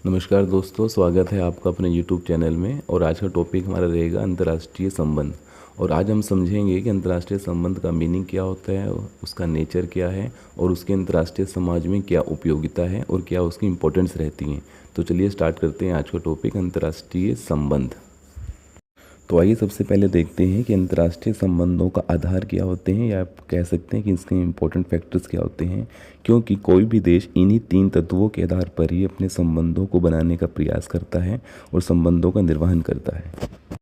नमस्कार दोस्तों, स्वागत है आपका अपने YouTube चैनल में। और आज का टॉपिक हमारा रहेगा अंतर्राष्ट्रीय संबंध। और आज हम समझेंगे कि अंतर्राष्ट्रीय संबंध का मीनिंग क्या होता है, उसका नेचर क्या है और उसके अंतर्राष्ट्रीय समाज में क्या उपयोगिता है और क्या उसकी इम्पोर्टेंस रहती है। तो चलिए स्टार्ट करते हैं आज का टॉपिक अंतर्राष्ट्रीय संबंध। तो आइए सबसे पहले देखते हैं कि अंतर्राष्ट्रीय संबंधों का आधार क्या होते हैं, या आप कह सकते हैं कि इसके इम्पोर्टेंट फैक्टर्स क्या होते हैं। क्योंकि कोई भी देश इन्हीं 3 तत्वों के आधार पर ही अपने संबंधों को बनाने का प्रयास करता है और संबंधों का निर्वहन करता है।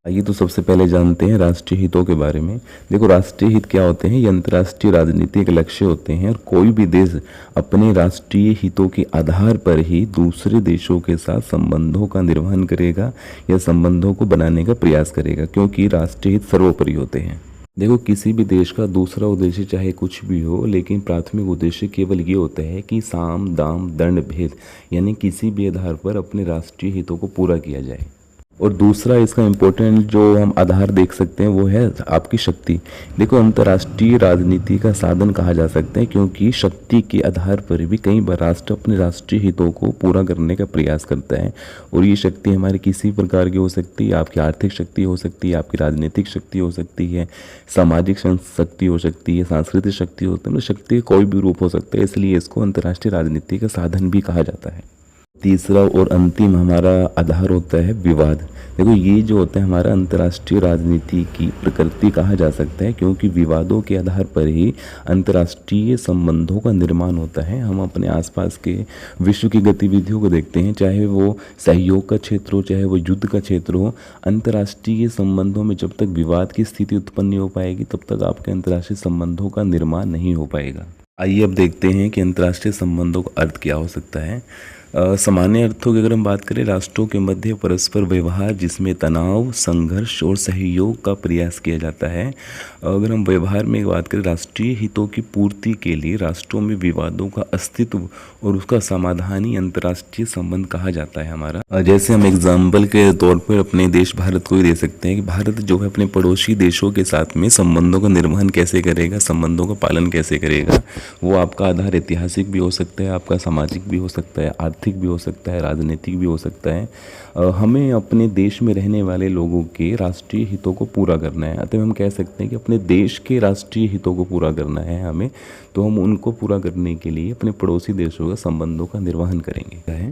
आइए तो सबसे पहले जानते हैं राष्ट्रीय हितों के बारे में। देखो, राष्ट्रीय हित क्या होते हैं? ये अंतर्राष्ट्रीय राजनीतिक लक्ष्य होते हैं और कोई भी देश अपने राष्ट्रीय हितों के आधार पर ही दूसरे देशों के साथ संबंधों का निर्वहन करेगा या संबंधों को बनाने का प्रयास करेगा, क्योंकि राष्ट्रीय हित सर्वोपरि होते हैं। देखो, किसी भी देश का दूसरा उद्देश्य चाहे कुछ भी हो, लेकिन प्राथमिक उद्देश्य केवल ये होता है कि साम दाम दंड भेद यानी किसी भी आधार पर अपने राष्ट्रीय हितों को पूरा किया जाए। और दूसरा इसका इम्पोर्टेंट जो हम आधार देख सकते हैं वो है आपकी शक्ति। देखो, अंतर्राष्ट्रीय राजनीति का साधन कहा जा सकता है, क्योंकि शक्ति के आधार पर भी कई बार राष्ट्र अपने राष्ट्रीय हितों को पूरा करने का प्रयास करता है। और ये शक्ति हमारी किसी प्रकार की हो सकती है। आपकी आर्थिक शक्ति हो सकती है, आपकी राजनीतिक शक्ति हो सकती है, सामाजिक शक्ति हो सकती है, सांस्कृतिक शक्ति हो सकती है। शक्ति का कोई भी रूप हो सकता है, इसलिए इसको अंतर्राष्ट्रीय राजनीति का साधन भी कहा जाता है। तीसरा और अंतिम हमारा आधार होता है विवाद। देखो, ये जो होता है हमारा अंतर्राष्ट्रीय राजनीति की प्रकृति कहा जा सकता है, क्योंकि विवादों के आधार पर ही अंतर्राष्ट्रीय संबंधों का निर्माण होता है। हम अपने आसपास के विश्व की गतिविधियों को देखते हैं, चाहे वो सहयोग का क्षेत्र हो, चाहे वो युद्ध का क्षेत्र हो। अंतर्राष्ट्रीय संबंधों में जब तक विवाद की स्थिति उत्पन्न नहीं हो पाएगी, तब तक आपके अंतर्राष्ट्रीय संबंधों का निर्माण नहीं हो पाएगा। आइए अब देखते हैं कि अंतर्राष्ट्रीय संबंधों का अर्थ क्या हो सकता है। सामान्य अर्थों की अगर हम बात करें, राष्ट्रों के मध्य परस्पर व्यवहार जिसमें तनाव, संघर्ष और सहयोग का प्रयास किया जाता है। अगर हम व्यवहार में बात करें, राष्ट्रीय हितों की पूर्ति के लिए राष्ट्रों में विवादों का अस्तित्व और उसका समाधान ही अंतर्राष्ट्रीय संबंध कहा जाता है हमारा। जैसे हम एग्जाम्पल के तौर पर अपने देश भारत को ही दे सकते हैं कि भारत जो है अपने पड़ोसी देशों के साथ में संबंधों का निर्वहन कैसे करेगा, संबंधों का पालन कैसे करेगा। वो आपका आधार ऐतिहासिक भी हो सकता है, आपका सामाजिक भी हो सकता है, आर्थिक भी हो सकता है, राजनीतिक भी हो सकता है। हमें अपने देश में रहने वाले लोगों के राष्ट्रीय हितों को पूरा करना है। अतः हम कह सकते हैं कि अपने देश के राष्ट्रीय हितों को पूरा करना है हमें, तो हम उनको पूरा करने के लिए अपने पड़ोसी देशों के संबंधों का निर्वहन करेंगे।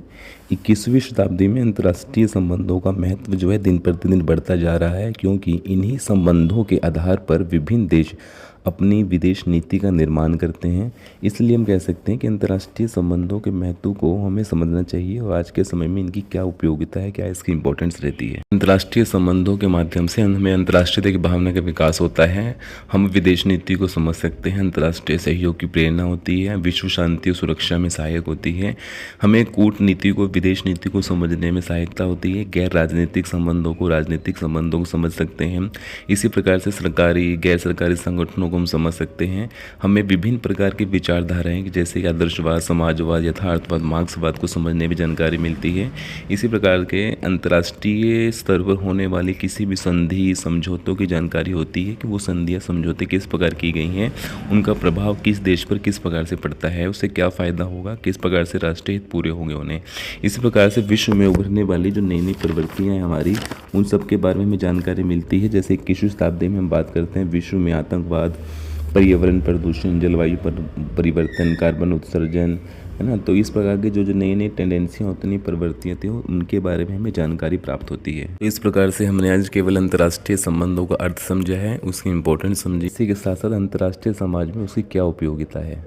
21वीं शताब्दी में अंतर्राष्ट्रीय संबंधों का महत्व जो है दिन प्रतिदिन बढ़ता जा रहा है, क्योंकि इन्हीं संबंधों के आधार पर विभिन्न देश अपनी विदेश नीति का निर्माण करते हैं। इसलिए हम कह सकते हैं कि अंतर्राष्ट्रीय संबंधों के महत्व को हमें समझना चाहिए और आज के समय में इनकी क्या उपयोगिता है, क्या इसकी इंपॉर्टेंस रहती है। अंतर्राष्ट्रीय संबंधों के माध्यम से हमें अंतर्राष्ट्रीय की भावना का विकास होता है। हम विदेश नीति को समझ सकते हैं, अंतर्राष्ट्रीय सहयोग की प्रेरणा होती है, विश्व शांति और सुरक्षा में सहायक होती है। हमें कूटनीति को, विदेश नीति को समझने में सहायता होती है। गैर राजनीतिक संबंधों को, राजनीतिक संबंधों को समझ सकते हैं। इसी प्रकार से सरकारी, गैर सरकारी संगठनों को हम समझ सकते हैं। हमें विभिन्न प्रकार की विचारधाराएं जैसे कि आदर्शवाद, समाजवाद, यथार्थवाद, मार्क्सवाद को समझने में जानकारी मिलती है। इसी प्रकार के अंतर्राष्ट्रीय स्तर पर होने वाली किसी भी संधि, समझौतों की जानकारी होती है कि वो संधियाँ, समझौते किस प्रकार की गई हैं, उनका प्रभाव किस देश पर किस प्रकार से पड़ता है, उससे क्या फ़ायदा होगा, किस प्रकार से राष्ट्रीय हित पूरे होंगे उन्हें। इसी प्रकार से विश्व में उभरने वाली जो नई नई प्रवृत्तियाँ हैं हमारी, उन सब के बारे में हमें जानकारी मिलती है। जैसे 21वीं शताब्दी में हम बात करते हैं, विश्व में आतंकवाद, पर्यावरण प्रदूषण, जलवायु परिवर्तन, कार्बन उत्सर्जन, है ना। तो इस प्रकार के जो नई नई टेंडेंसियाँ होती हैं, प्रवृत्तियाँ थी, उनके बारे में हमें जानकारी प्राप्त होती है। इस प्रकार से हमने आज केवल अंतर्राष्ट्रीय संबंधों का अर्थ समझा है, उसकी इम्पोर्टेंस समझी। इसी के साथ साथ अंतर्राष्ट्रीय समाज में उसकी क्या उपयोगिता है।